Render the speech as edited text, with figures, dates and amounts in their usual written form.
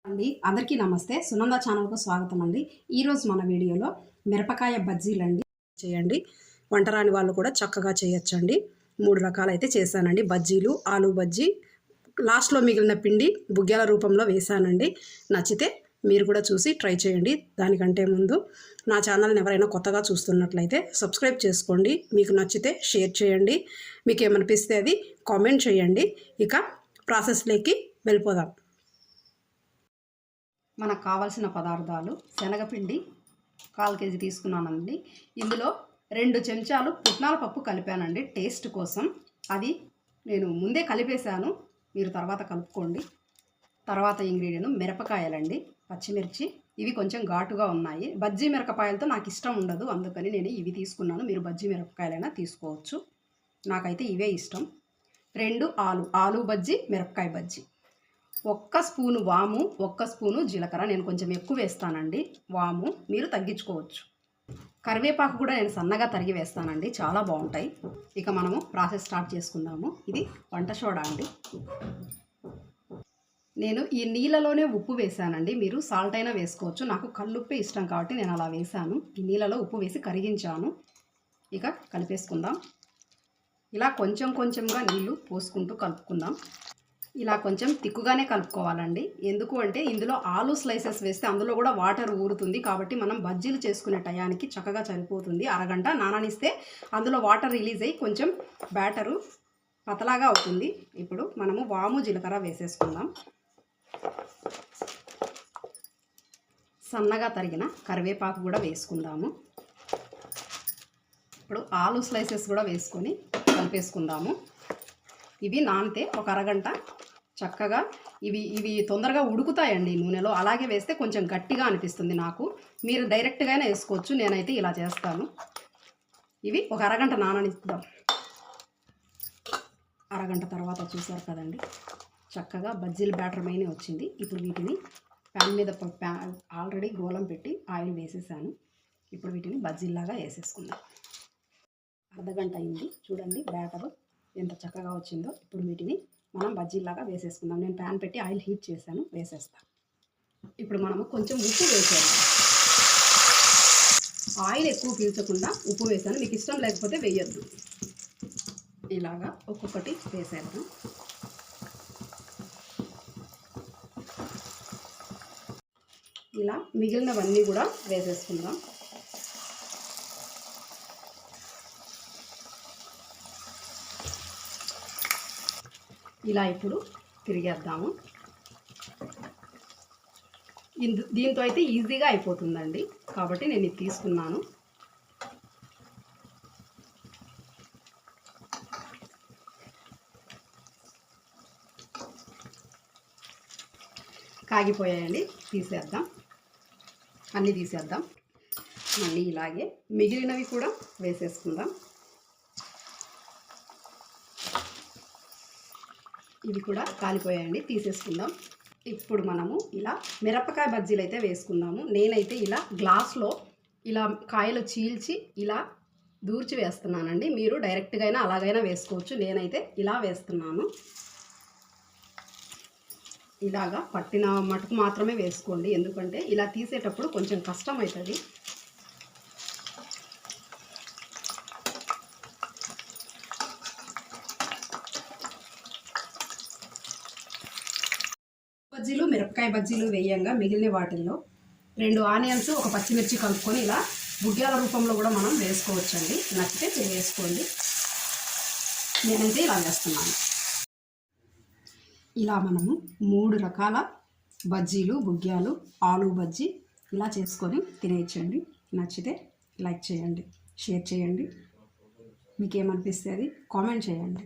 అందరికీ నమస్తే. సునంద ఛానల్కు స్వాగతం అండి. ఈరోజు మన వీడియోలో మిరపకాయ బజ్జీలండి చేయండి. వంటరాని వాళ్ళు కూడా చక్కగా చేయొచ్చండి. 3 రకాలైతే చేశానండి. బజ్జీలు, ఆలూ బజ్జీ, లాస్ట్లో మిగిలిన పిండి బుగ్గ్యాల రూపంలో వేశానండి. నచ్చితే మీరు కూడా చూసి ట్రై చేయండి. దానికంటే ముందు నా ఛానల్ని ఎవరైనా కొత్తగా చూస్తున్నట్లయితే సబ్స్క్రైబ్ చేసుకోండి. మీకు నచ్చితే షేర్ చేయండి. మీకు ఏమనిపిస్తే అది కామెంట్ చేయండి. ఇక ప్రాసెస్లోకి వెళ్ళిపోదాం. మనకు కావాల్సిన పదార్థాలు: శనగపిండి 1/4 కేజీ తీసుకున్నానండి. ఇందులో 2 చెంచాలు పుట్నాల పప్పు కలిపానండి టేస్ట్ కోసం. అది నేను ముందే కలిపేశాను, మీరు తర్వాత కలుపుకోండి. తర్వాత ఇంగ్రీడియంట్ మిరపకాయలండి, పచ్చిమిర్చి. ఇవి కొంచెం ఘాటుగా ఉన్నాయి. బజ్జీ మిరపకాయలతో నాకు ఇష్టం ఉండదు, అందుకని నేను ఇవి తీసుకున్నాను. మీరు బజ్జీ మిరపకాయలైనా తీసుకోవచ్చు, నాకైతే ఇవే ఇష్టం. 2 ఆలు బజ్జీ, మిరపకాయ బజ్జీ. 1 స్పూను వాము, 1 స్పూను జీలకర్ర. నేను కొంచెం ఎక్కువ వేస్తానండి వాము, మీరు తగ్గించుకోవచ్చు. కరివేపాకు కూడా నేను సన్నగా తరిగి వేస్తానండి, చాలా బాగుంటాయి. ఇక మనము ప్రాసెస్ స్టార్ట్ చేసుకుందాము. ఇది వంట సోడా అండి. నేను ఈ నీళ్ళలోనే ఉప్పు వేసానండి, మీరు సాల్ట్ అయినా వేసుకోవచ్చు. నాకు కల్లుప్పే ఇష్టం కాబట్టి నేను అలా వేసాను. ఈ నీళ్ళలో ఉప్పు వేసి కరిగించాను. ఇక కలిపేసుకుందాం. ఇలా కొంచెం కొంచెంగా నీళ్ళు పోసుకుంటూ కలుపుకుందాం. ఇలా కొంచెం తిక్కుగానే కలుపుకోవాలండి. ఎందుకు అంటే ఇందులో ఆలు స్లైసెస్ వేస్తే అందులో కూడా వాటర్ ఊరుతుంది, కాబట్టి మనం బజ్జీలు చేసుకునే టయానికి చక్కగా సరిపోతుంది. అరగంట నాననిస్తే అందులో వాటర్ రిలీజ్ అయ్యి కొంచెం బ్యాటరు పతలాగా అవుతుంది. ఇప్పుడు మనము వాము జీలకర్ర వేసేసుకుందాం. సన్నగా తరిగిన కరివేపాకు కూడా వేసుకుందాము. ఇప్పుడు ఆలు స్లైసెస్ కూడా వేసుకొని కలిపేసుకుందాము. ఇవి నానితే ఒక అరగంట చక్కగా ఇవి తొందరగా ఉడుకుతాయండి నూనెలో. అలాగే వేస్తే కొంచెం గట్టిగా అనిపిస్తుంది నాకు. మీరు డైరెక్ట్గానే వేసుకోవచ్చు, నేనైతే ఇలా చేస్తాను. ఇవి ఒక అరగంట నాననిద్దాం. అరగంట తర్వాత చూసారు కదండి, చక్కగా బజ్జీల బ్యాటర్ మైనే వచ్చింది. ఇప్పుడు వీటిని ప్యాన్ మీద ఆల్రెడీ గోలం పెట్టి ఆయిల్ వేసేసాను. ఇప్పుడు వీటిని బజ్జీల్లాగా వేసేసుకుందాం. అర్ధగంట అయింది చూడండి, బ్యాటరు ఎంత చక్కగా వచ్చిందో. ఇప్పుడు వీటిని మనం బజ్జీలాగా వేసేసుకుందాం. నేను ప్యాన్ పెట్టి ఆయిల్ హీట్ చేశాను, వేసేస్తాను. ఇప్పుడు మనము కొంచెం ఉప్పు వేసాను. ఆయిల్ ఎక్కువ పీల్చకుండా ఉప్పు వేసాను, మీకు ఇష్టం లేకపోతే వేయొద్దు. ఇలాగా ఒక్కొక్కటి వేసేద్దాం. ఇలా మిగిలినవన్నీ కూడా వేసేసుకుందాం. ఇలా ఇప్పుడు తిరిగేద్దాము. దీంతో అయితే ఈజీగా అయిపోతుందండి, కాబట్టి నేను ఇది తీసుకున్నాను. కాగిపోయాయండి, తీసేద్దాం. అన్నీ తీసేద్దాం. మళ్ళీ ఇలాగే మిగిలినవి కూడా వేసేసుకుందాం. ఇవి కూడా కాలిపోయాయండి, తీసేసుకుందాం. ఇప్పుడు మనము ఇలా మిరపకాయ బజ్జీలు అయితే వేసుకుందాము. నేనైతే ఇలా గ్లాస్లో ఇలా కాయలు చీల్చి ఇలా దూర్చి వేస్తున్నానండి. మీరు డైరెక్ట్గా అయినా అలాగైనా వేసుకోవచ్చు, నేనైతే ఇలా వేస్తున్నాను. ఇలాగా పట్టిన మటుకు మాత్రమే వేసుకోండి, ఎందుకంటే ఇలా తీసేటప్పుడు కొంచెం కష్టం అవుతుంది. బజ్జీలు, మిరపకాయ బజ్జీలు వేయంగా మిగిలిన వాటిల్లో 2 ఆనియన్స్, 1 పచ్చిమిర్చి కలుపుకొని ఇలా బుగ్గ్యాల రూపంలో కూడా మనం వేసుకోవచ్చండి. నచ్చితే వేసుకోండి, నేనైతే ఇలా వేస్తున్నాను. ఇలా మనము 3 రకాల బజ్జీలు, బుగ్గ్యాలు, ఆలూ బజ్జీ ఇలా చేసుకొని తినేయచ్చండి. నచ్చితే లైక్ చేయండి, షేర్ చేయండి, మీకేమనిపిస్తే అది కామెంట్ చేయండి.